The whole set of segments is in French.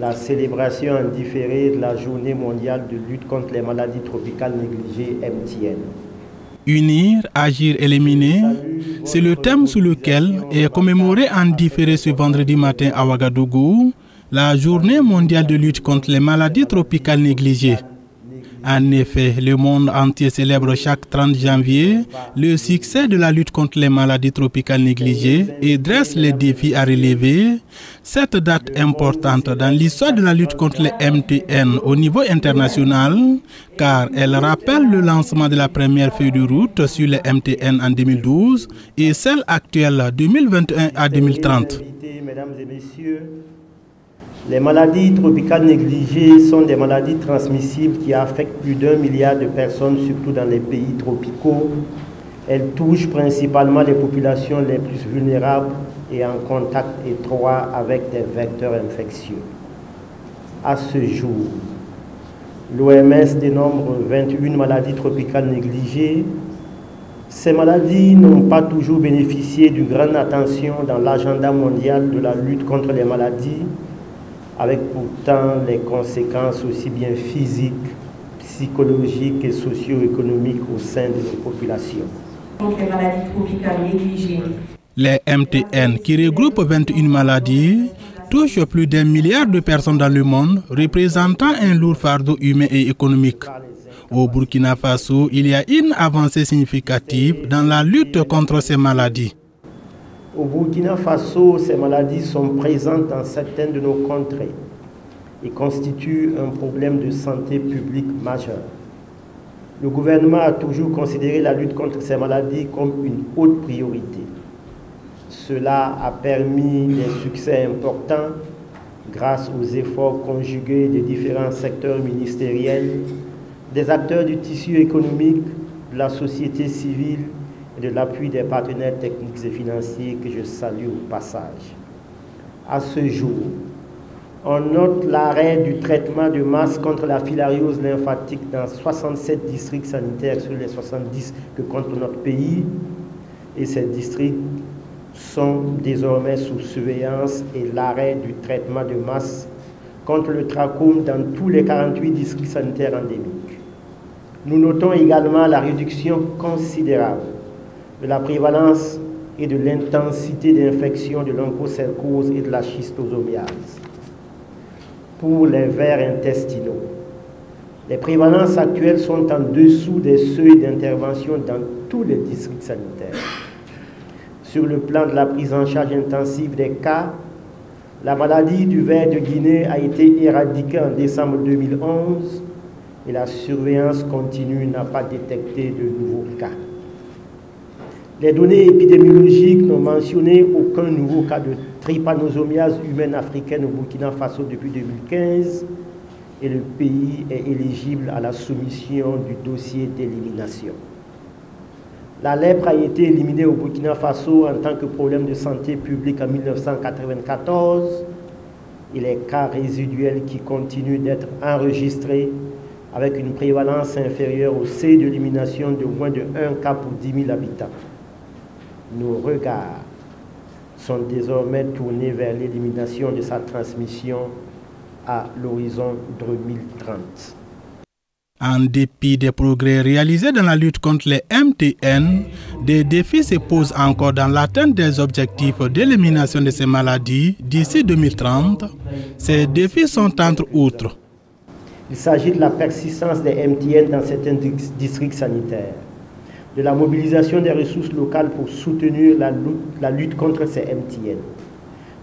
la célébration en différé de la Journée mondiale de lutte contre les maladies tropicales négligées MTN. Unir, agir, éliminer, c'est le thème sous lequel est commémoré en différé ce vendredi matin à Ouagadougou la Journée mondiale de lutte contre les maladies tropicales négligées. En effet, le monde entier célèbre chaque 30 janvier le succès de la lutte contre les maladies tropicales négligées et dresse les défis à relever. Cette date importante dans l'histoire de la lutte contre les MTN au niveau international, car elle rappelle le lancement de la première feuille de route sur les MTN en 2012 et celle actuelle 2021 à 2030. Mesdames et messieurs, les maladies tropicales négligées sont des maladies transmissibles qui affectent plus d'1 milliard de personnes, surtout dans les pays tropicaux. Elles touchent principalement les populations les plus vulnérables et en contact étroit avec des vecteurs infectieux. À ce jour, l'OMS dénombre 21 maladies tropicales négligées. Ces maladies n'ont pas toujours bénéficié d'une grande attention dans l'agenda mondial de la lutte contre les maladies, avec pourtant les conséquences aussi bien physiques, psychologiques et socio-économiques au sein de nos populations. Les maladies tropicales négligées. Les MTN, qui regroupent 21 maladies, touchent plus d'1 milliard de personnes dans le monde, représentant un lourd fardeau humain et économique. Au Burkina Faso, il y a une avancée significative dans la lutte contre ces maladies. Au Burkina Faso, ces maladies sont présentes dans certaines de nos contrées et constituent un problème de santé publique majeur. Le gouvernement a toujours considéré la lutte contre ces maladies comme une haute priorité. Cela a permis des succès importants grâce aux efforts conjugués des différents secteurs ministériels, des acteurs du tissu économique, de la société civile et de l'appui des partenaires techniques et financiers que je salue au passage. À ce jour, on note l'arrêt du traitement de masse contre la filariose lymphatique dans 67 districts sanitaires sur les 70 que compte notre pays, et ces districts sont désormais sous surveillance, et l'arrêt du traitement de masse contre le trachome dans tous les 48 districts sanitaires endémiques. Nous notons également la réduction considérable de la prévalence et de l'intensité d'infection de l'onchocercose et de la schistosomiase. Pour les vers intestinaux, les prévalences actuelles sont en dessous des seuils d'intervention dans tous les districts sanitaires. Sur le plan de la prise en charge intensive des cas, la maladie du ver de Guinée a été éradiquée en décembre 2011 et la surveillance continue n'a pas détecté de nouveaux cas. Les données épidémiologiques n'ont mentionné aucun nouveau cas de trypanosomiase humaine africaine au Burkina Faso depuis 2015 et le pays est éligible à la soumission du dossier d'élimination. La lèpre a été éliminée au Burkina Faso en tant que problème de santé publique en 1994 et les cas résiduels qui continuent d'être enregistrés avec une prévalence inférieure au seuil d'élimination de moins de 1 cas pour 10 000 habitants. Nos regards sont désormais tournés vers l'élimination de sa transmission à l'horizon 2030. En dépit des progrès réalisés dans la lutte contre les MTN, des défis se posent encore dans l'atteinte des objectifs d'élimination de ces maladies d'ici 2030. Ces défis sont entre autres. Il s'agit de la persistance des MTN dans certains districts sanitaires, de la mobilisation des ressources locales pour soutenir la lutte contre ces MTN,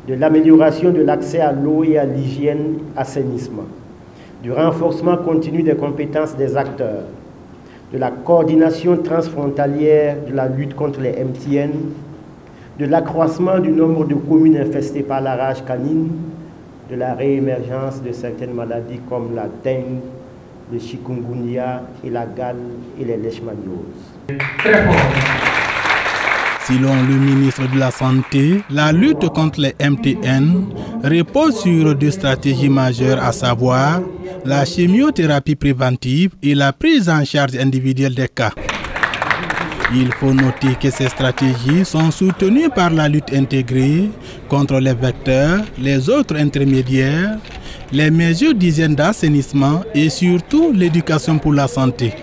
de l'amélioration de l'accès à l'eau et à l'hygiène assainissement, du renforcement continu des compétences des acteurs, de la coordination transfrontalière de la lutte contre les MTN, de l'accroissement du nombre de communes infestées par la rage canine, de la réémergence de certaines maladies comme la dengue, le chikungunya et la gale et les leishmanioses. Selon le ministre de la Santé, la lutte contre les MTN repose sur deux stratégies majeures, à savoir la chimiothérapie préventive et la prise en charge individuelle des cas. Il faut noter que ces stratégies sont soutenues par la lutte intégrée contre les vecteurs, les autres intermédiaires les mesures d'hygiène d'assainissement et surtout l'éducation pour la santé.